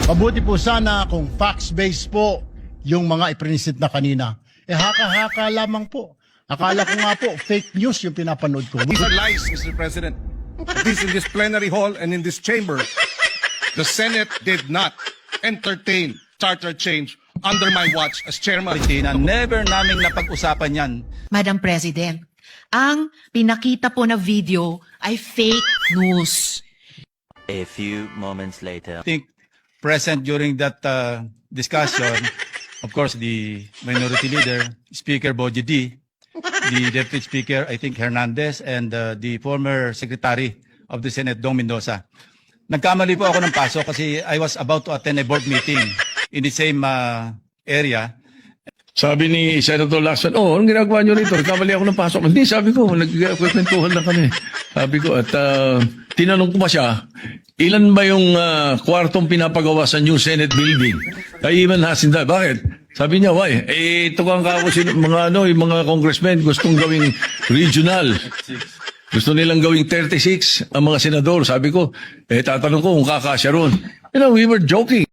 Mabuti po sana kung facts-based po yung mga iprinisit na kanina. Haka-haka lamang po. Akala ko nga po, fake news yung pinapanood ko. These are lies, Mr. President. At least in this plenary hall and in this chamber, the Senate did not entertain charter change under my watch as chairman. Na never naming napag-usapan yan. Madam President, ang pinakita po na video ay fake news. A few moments later. I think present during that discussion, of course, the minority leader, Speaker Boji D, the Deputy Speaker, I think Hernandez, and the former Secretary of the Senate, Dong Mendoza. Nagkamali po ako ng paso kasi I was about to attend a board meeting in the same area. Sabi ni Senator Lacson, anong ginagawa nyo rito? Nagkamali ako ng pasok. Hindi, sabi ko, nagkwentuhan lang kami. Sabi ko, at tinanong ko pa siya, ilan ba yung kwartong pinapagawa sa new Senate building? I even asked him that. Bakit? Sabi niya, why? Ito kang kako, yung mga congressmen gustong gawing regional. Gusto nilang gawing 36 ang mga senador. Sabi ko, tatanong ko kung kakasya ron. We were joking.